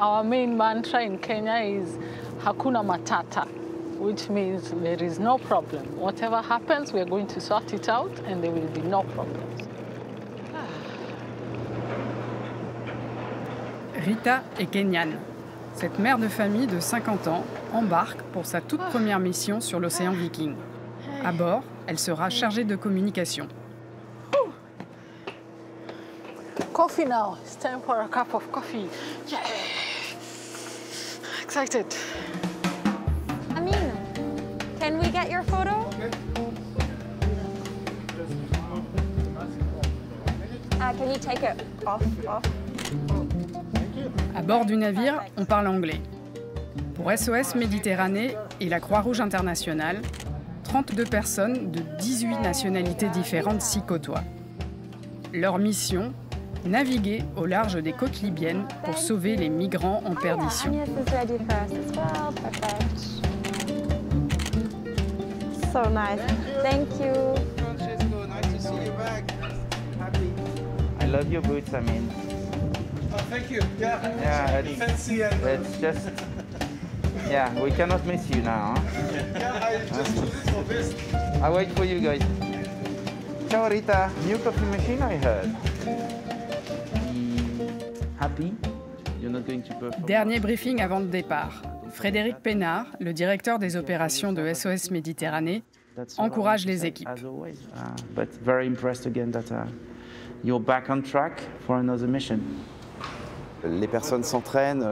Our main mantra in Kenya is Hakuna Matata, which means there is no problem. Whatever happens, we are going to sort it out and there will be no problems. Rita est kenyane. Cette mère de famille de 50 ans embarque pour sa toute première mission sur l'océan Viking. À bord, elle sera chargée de communication. Coffee now. It's time for a cup of coffee. Yeah. Excited. Amin, can we get your photo? Can you take it off? À bord du navire, on parle anglais. Pour SOS Méditerranée et la Croix-Rouge internationale, 32 personnes de 18 nationalités différentes s'y côtoient. Leur mission, naviguer au large des côtes libyennes pour sauver les migrants en perdition. So nice. Thank you. Francesco, nice to see you back. Happy. I love your boots, I mean. Oh, thank you. Yeah, Fancy and it's just... Yeah, we cannot miss you now, huh? yeah, I just do this for this. I wait for you guys. Ciao Rita, new coffee machine I heard. Happy? You're not going to perform? Dernier briefing avant le départ. Frédéric Pénard, le directeur des opérations de SOS Méditerranée, encourage les équipes. But very impressed again that you're back on track for another mission. Les personnes s'entraînent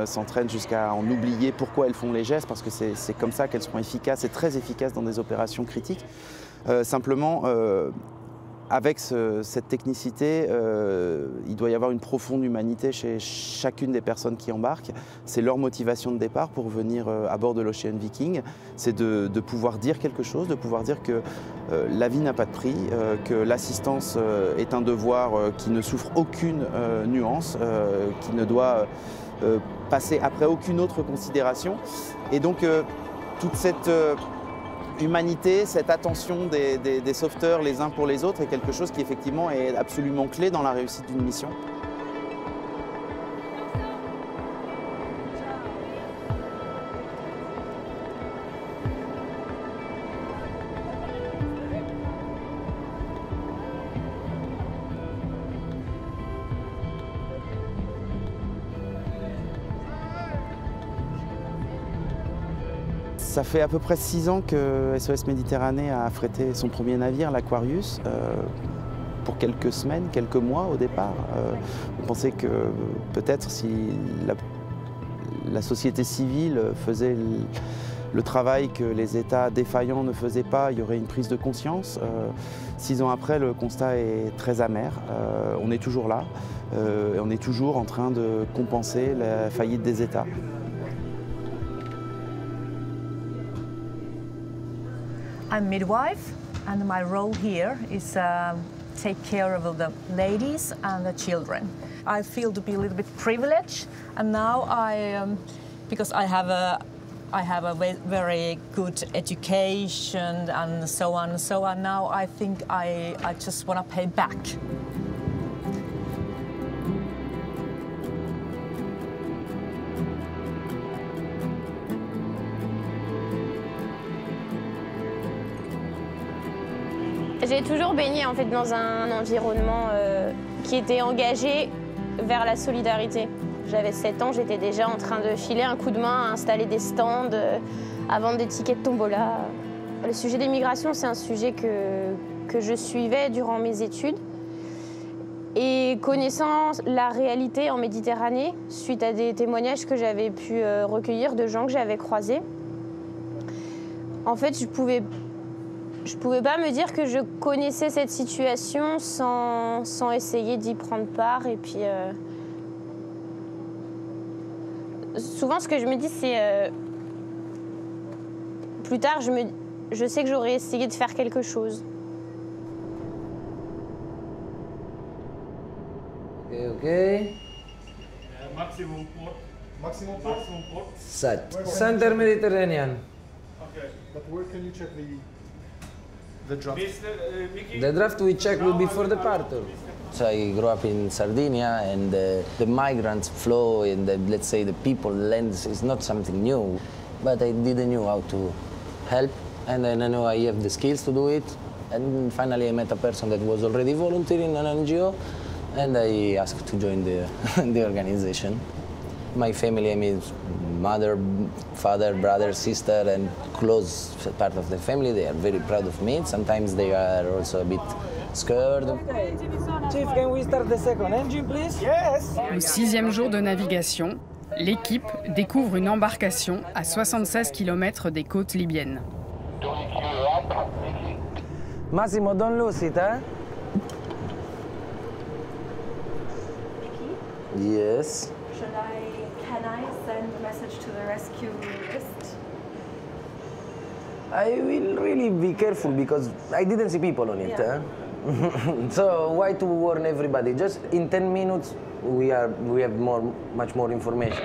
jusqu'à en oublier pourquoi elles font les gestes, parce que c'est comme ça qu'elles seront efficaces et très efficaces dans des opérations critiques. Simplement, avec cette technicité, il doit y avoir une profonde humanité chez chacune des personnes qui embarquent. C'est leur motivation de départ pour venir à bord de l'Ocean Viking. C'est de pouvoir dire quelque chose, de pouvoir dire que la vie n'a pas de prix, que l'assistance est un devoir qui ne souffre aucune nuance, qui ne doit passer après aucune autre considération. Et donc, toute cette humanité, cette attention des sauveteurs les uns pour les autres est quelque chose qui effectivement est absolument clé dans la réussite d'une mission. Ça fait à peu près 6 ans que SOS Méditerranée a affrété son premier navire, l'Aquarius, pour quelques semaines, quelques mois au départ. On pensait que peut-être si la société civile faisait le travail que les États défaillants ne faisaient pas, il y aurait une prise de conscience. 6 ans après, le constat est très amer. On est toujours là, on est toujours en train de compenser la faillite des États. I'm midwife, and my role here is take care of the ladies and the children. I feel to be a little bit privileged, and now because I have a very good education and so on and so on. Now I think I just want to pay back. J'ai toujours baigné en fait dans un environnement qui était engagé vers la solidarité. J'avais 7 ans, j'étais déjà en train de filer un coup de main à installer des stands, à vendre des tickets de tombola. Le sujet des migrations, c'est un sujet que je suivais durant mes études. Et connaissant la réalité en Méditerranée, suite à des témoignages que j'avais pu recueillir de gens que j'avais croisés, en fait, je pouvais pas me dire que je connaissais cette situation sans essayer d'y prendre part. Et puis, souvent, ce que je me dis, c'est plus tard, je sais que j'aurais essayé de faire quelque chose. Ok. Maximum port. Maximum port. Maximum port. Set. Center Mediterranean. Okay. But where can you check the draft? The draft we check will be for departure. So I grew up in Sardinia, and the migrant flow and let's say the people lens is not something new, but I didn't know how to help, and then I know I have the skills to do it. And finally I met a person that was already volunteering in an NGO, and I asked to join the, the organization. My family, I mean, mother, father, brother, sister, and close part of the family, they are very proud of me. Sometimes they are also a bit scared. Chief, can we start the second engine, please? Yes! Au 6e jour de navigation, l'équipe découvre une embarcation à 76 km des côtes libyennes. Massimo, don't lose it, eh? Yes. Can I send a message to the rescue list? I will really be careful because I didn't see people on it. Yeah. So why to warn everybody? Just in 10 minutes we have much more information.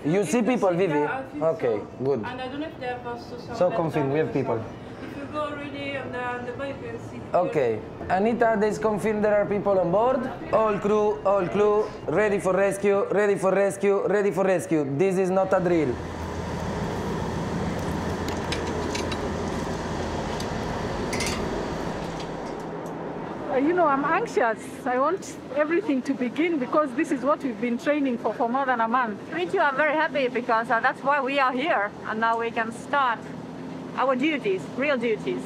You see people, Vivi? Yeah, I think okay, so. good. And I don't know if they have also some. So confirm, we have people. If you go already on the boat, you can see. Okay. Anita, there's confirmed there are people on board. All crew, ready for rescue, ready for rescue, ready for rescue. This is not a drill. You know, I'm anxious. I want everything to begin because this is what we've been training for more than a month. Me too, I'm very happy because that's why we are here and now we can start our duties, real duties.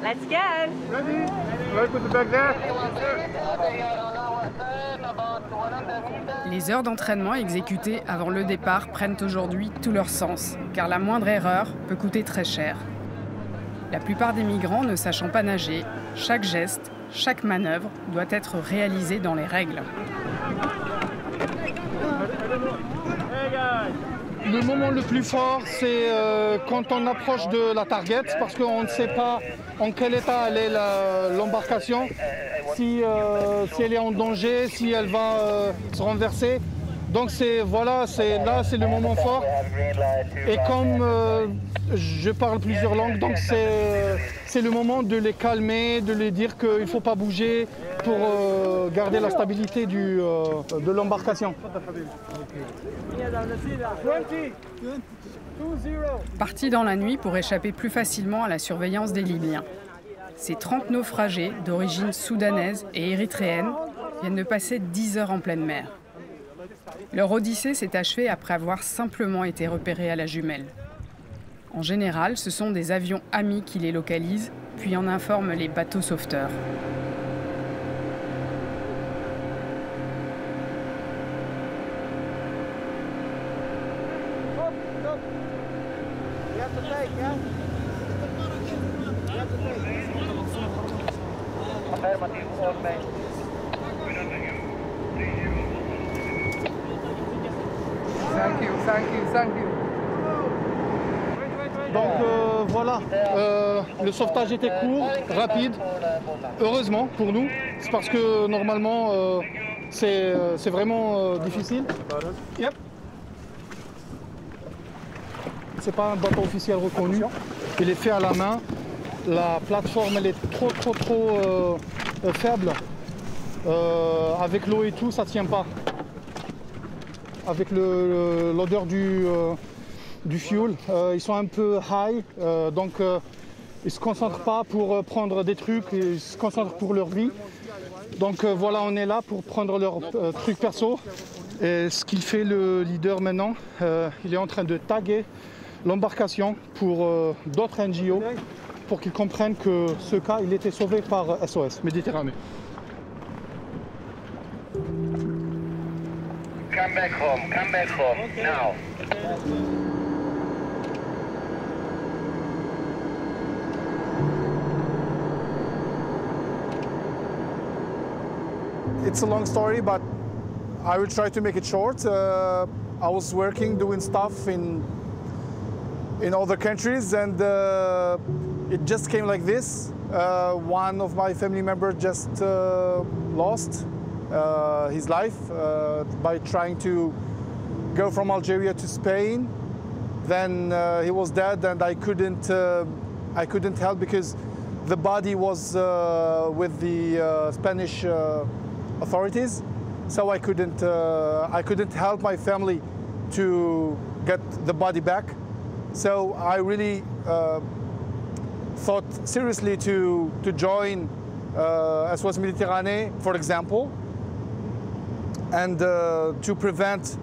Let's go! Ready? Right with the bag there. Les heures d'entraînement exécutées avant le départ prennent aujourd'hui tout leur sens, car la moindre erreur peut coûter très cher. La plupart des migrants ne sachant pas nager, chaque geste, chaque manœuvre doit être réalisée dans les règles. Le moment le plus fort, c'est quand on approche de la target, parce qu'on ne sait pas en quel état elle est l'embarcation, si elle est en danger, si elle va se renverser. Donc là, c'est le moment fort. Et comme je parle plusieurs langues, donc c'est le moment de les calmer, de les dire qu'il ne faut pas bouger pour garder la stabilité de l'embarcation. Partis dans la nuit pour échapper plus facilement à la surveillance des Libyens. Ces 30 naufragés d'origine soudanaise et érythréenne viennent de passer 10 heures en pleine mer. Leur odyssée s'est achevée après avoir simplement été repérés à la jumelle. En général, ce sont des avions amis qui les localisent, puis en informent les bateaux sauveteurs. Donc voilà, le sauvetage était court, rapide, heureusement pour nous, c'est parce que normalement c'est vraiment difficile. Yep. C'est pas un bateau officiel reconnu, il est fait à la main, la plateforme elle est trop faible, avec l'eau et tout ça tient pas. Avec l'odeur du fuel, ils sont un peu high, donc ils se concentrent pas pour prendre des trucs, ils se concentrent pour leur vie. Donc voilà, on est là pour prendre leurs trucs perso. Et ce qu'il fait le leader maintenant, il est en train de taguer l'embarcation pour d'autres NGO pour qu'ils comprennent que ce cas, il était sauvé par SOS Méditerranée. Come back home, now. It's a long story, but I will try to make it short. I was working, doing stuff in other countries, and it just came like this. One of my family members just lost his life by trying to go from Algeria to Spain. Then he was dead, and I couldn't help because the body was with the Spanish authorities, so I couldn't help my family to get the body back. So I really thought seriously to join SOS Méditerranée, for example, and to prevent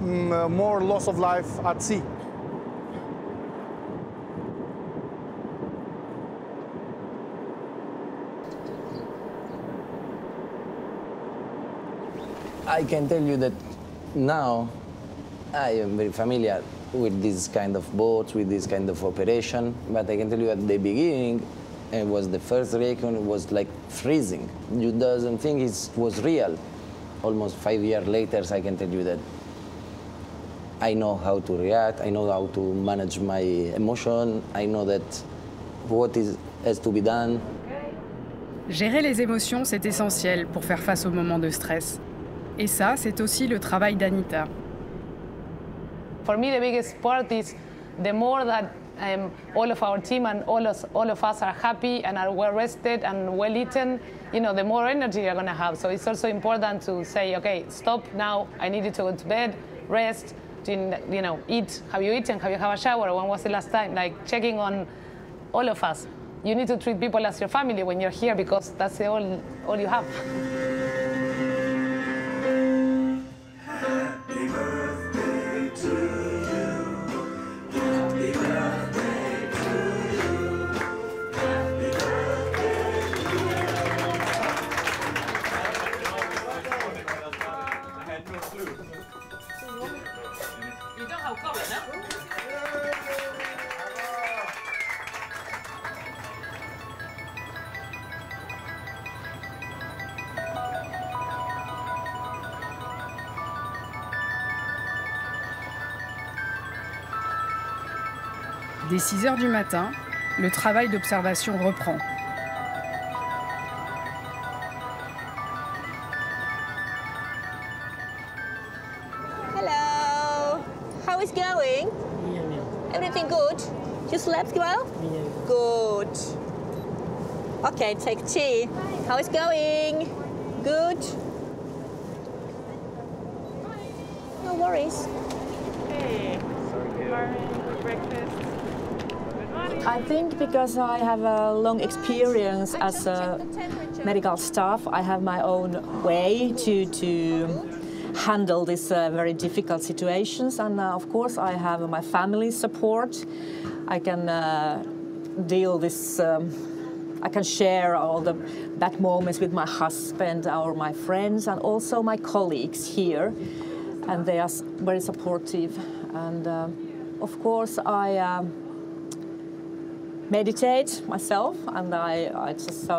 more loss of life at sea. I can tell you that now I am very familiar with this kind of boats, with this kind of operation, but I can tell you at the beginning, it was the first recon, it was like freezing. You doesn't think it was real. Almost 5 years later, I can tell you that I know how to react, I know how to manage my emotion, I know that has to be done. Gérer les émotions, c'est essentiel pour faire face aux moments de stress. Et ça, c'est aussi le travail d'Anita. For me, the biggest part is the more that all of our team and all of us are happy and are well rested and well eaten, you know, the more energy you're going to have. So it's also important to say, okay, stop now. I need you to go to bed, rest, you know, eat. Have you eaten? Have you had a shower? When was the last time? Like checking on all of us. You need to treat people as your family when you're here because that's all you have. Dès 6 heures du matin, le travail d'observation reprend. Hello. How is going? Everything good? You slept well? Good. Okay, take tea. How is going? Good. No worries. Hey. Good morning. Breakfast. I think because I have a long experience as a medical staff, I have my own way to handle these very difficult situations. And of course, I have my family's support. I can deal this. I can share all the bad moments with my husband or my friends and also my colleagues here. And they are very supportive. And of course, I meditate myself, and I just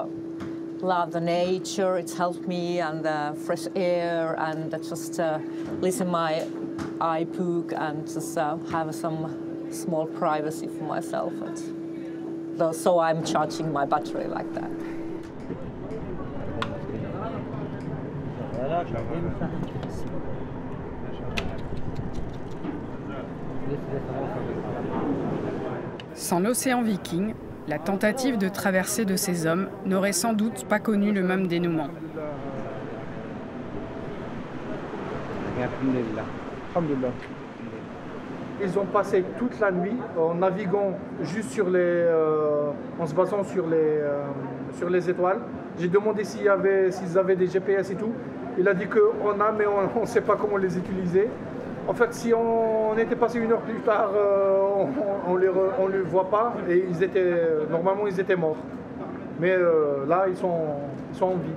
love the nature. It's helped me, and the fresh air, and just listen my iBook and just have some small privacy for myself. So I'm charging my battery like that. Sans l'océan Viking, la tentative de traversée de ces hommes n'aurait sans doute pas connu le même dénouement. Ils ont passé toute la nuit en naviguant juste en se basant sur les étoiles. J'ai demandé s'ils avaient des GPS et tout. Il a dit qu'on a, mais on ne sait pas comment les utiliser. En fait, si on était passé 1 heure plus tard, on ne les voit pas et normalement ils étaient morts. Mais là, ils sont en vie.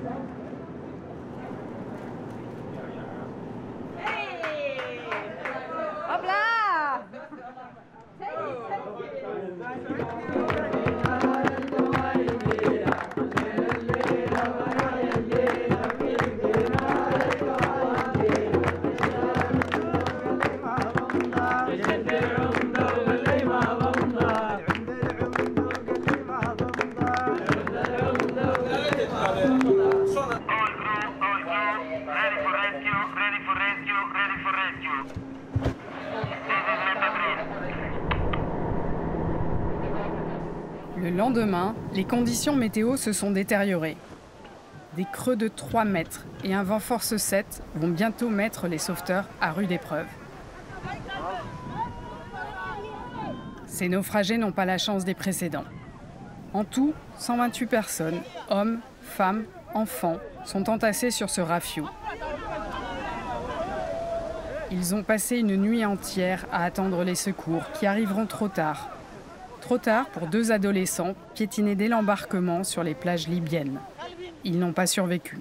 Le Le lendemain, les conditions météo se sont détériorées. Des creux de 3 mètres et un vent force 7 vont bientôt mettre les sauveteurs à rude épreuve. Ces naufragés n'ont pas la chance des précédents. En tout, 128 personnes, hommes, femmes, enfants, sont entassés sur ce rafiot. Ils ont passé une nuit entière à attendre les secours qui arriveront trop tard. Trop tard pour 2 adolescents piétinés dès l'embarquement sur les plages libyennes. Ils n'ont pas survécu.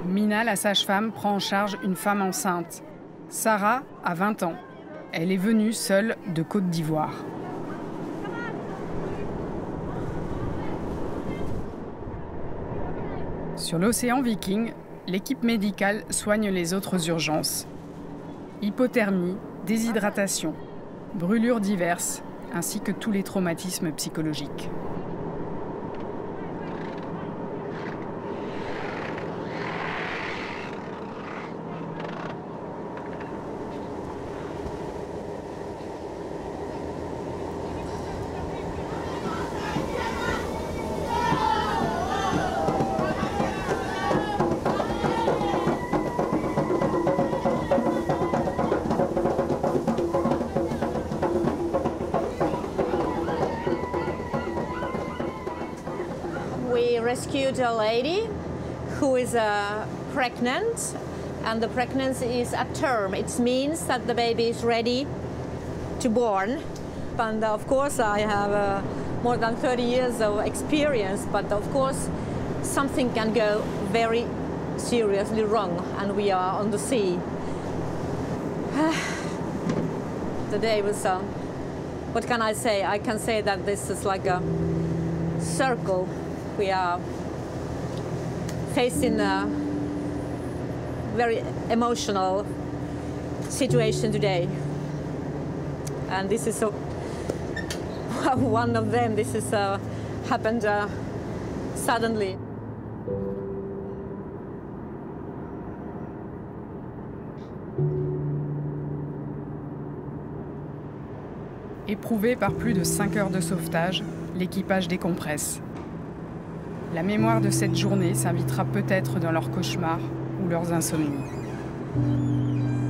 Mina, la sage-femme, prend en charge une femme enceinte. Sarah a 20 ans. Elle est venue seule de Côte d'Ivoire. Sur l'océan Viking, l'équipe médicale soigne les autres urgences. Hypothermie, déshydratation, brûlures diverses, ainsi que tous les traumatismes psychologiques. We rescued a lady who is pregnant, and the pregnancy is at term. It means that the baby is ready to born. And of course I have more than 30 years of experience, but of course something can go very seriously wrong, and we are on the sea. The day was, what can I say? I can say that this is like a circle. We are facing a very emotional situation today. And this is one of them. This is happened suddenly. Éprouvé par plus de 5 heures de sauvetage, l'équipage décompresse. La mémoire de cette journée s'invitera peut-être dans leurs cauchemars ou leurs insomnies.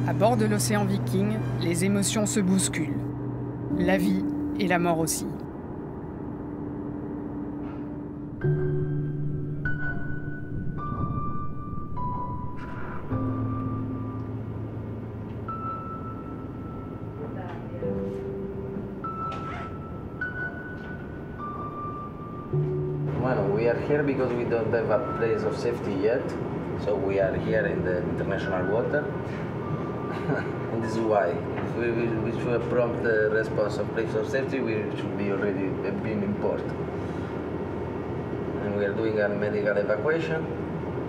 À bord de l'océan Viking, les émotions se bousculent. La vie et la mort aussi. Well, we are here because we don't have a place of safety yet, so we are here in the international water. And this is why. If we should have prompt the response of place of safety, we should be already been in port. And we are doing a medical evacuation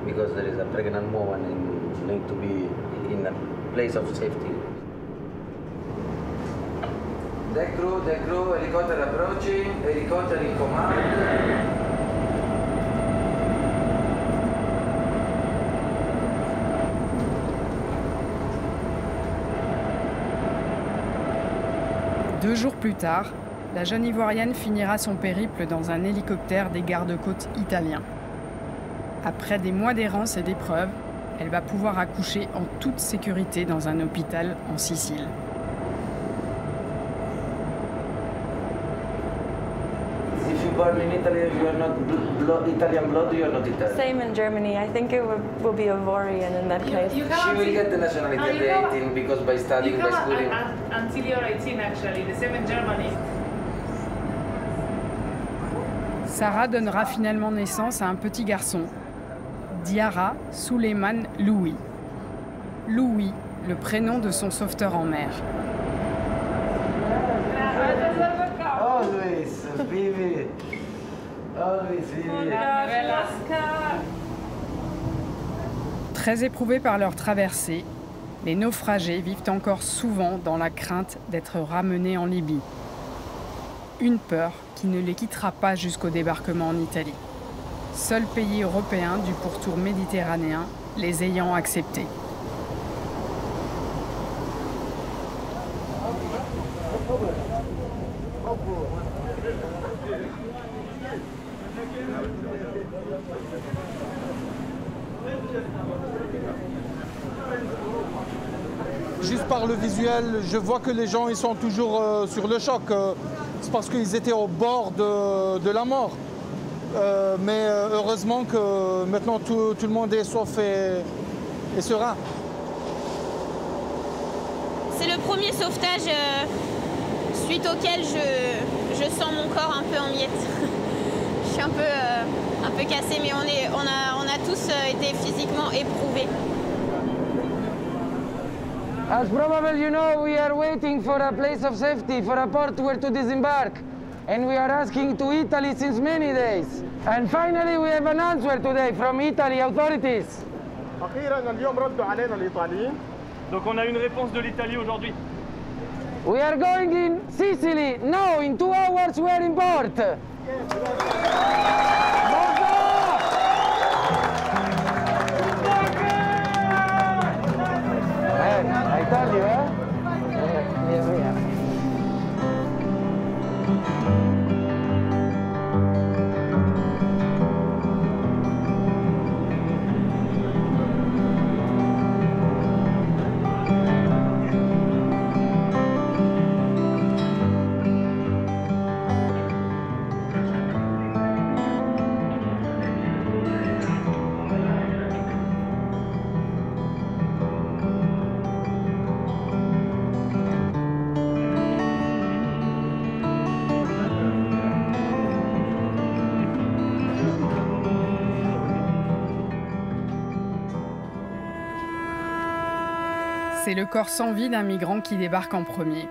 because there is a pregnant woman and need to be in a place of safety. Deck crew, helicopter approaching, helicopter in command. Deux jours plus tard, la jeune Ivoirienne finira son périple dans un hélicoptère des gardes-côtes italiens. Après des mois d'errance et d'épreuves, elle va pouvoir accoucher en toute sécurité dans un hôpital en Sicile. If you born in Italy, if you are not Italian blood, you are not Italian. Same in Germany. I think it will be Ivorian in that case. She will get the nationality at 18 because by studying, by schooling. Until you're 18, actually. The same in Germany. Sarah donnera finalement naissance à un petit garçon, Diarra Suleiman Louis. Louis, le prénom de son sauveteur en mer. Très éprouvés par leur traversée, les naufragés vivent encore souvent dans la crainte d'être ramenés en Libye. Une peur qui ne les quittera pas jusqu'au débarquement en Italie. Seul pays européen du pourtour méditerranéen les ayant acceptés. Juste par le visuel, je vois que les gens ils sont toujours sur le choc. C'est parce qu'ils étaient au bord de la mort. Mais heureusement que maintenant tout le monde est sauf et serein. C'est le premier sauvetage suite auquel je sens mon corps un peu en miettes. Je suis un peu cassée, mais on a tous été physiquement éprouvés. As probably you know, we are waiting for a place of safety, for a port where to disembark. And we are asking to Italy since many days. And finally we have an answer today from Italy authorities. Donc on a une réponse de l'Italie aujourd'hui. We are going in Sicily. Now, in 2 hours we are in port. I told you, eh? Yeah. C'est le corps sans vie d'un migrant qui débarque en premier.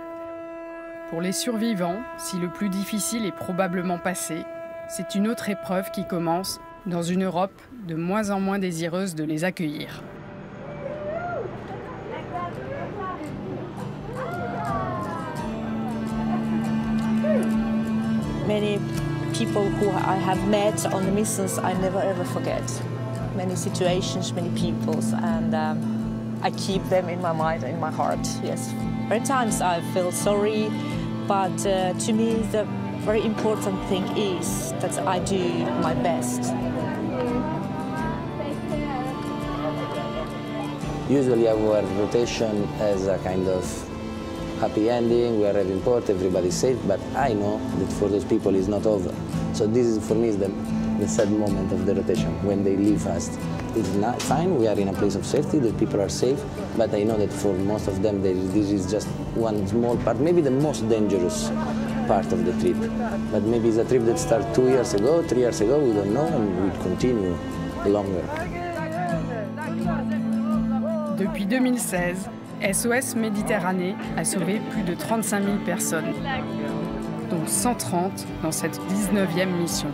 Pour les survivants, si le plus difficile est probablement passé, c'est une autre épreuve qui commence dans une Europe de moins en moins désireuse de les accueillir. Many people who I have met on the missions I never ever forget. Many situations, many peoples, and I keep them in my mind and in my heart, yes. Many times I feel sorry, but to me the very important thing is that I do my best. Usually our rotation has a kind of happy ending, we are having port, everybody's safe, but I know that for those people it's not over. So this is for me is the sad moment of the rotation, when they leave fast. It's not fine, we are in a place of safety, the people are safe, but I know that for most of them this is just one small part, maybe the most dangerous part of the trip. But maybe it's a trip that started 2 years ago, 3 years ago, we don't know, and will continue longer. Depuis 2016, SOS Méditerranée a sauvé plus de 35 000 personnes, dont 130 dans cette 19e mission.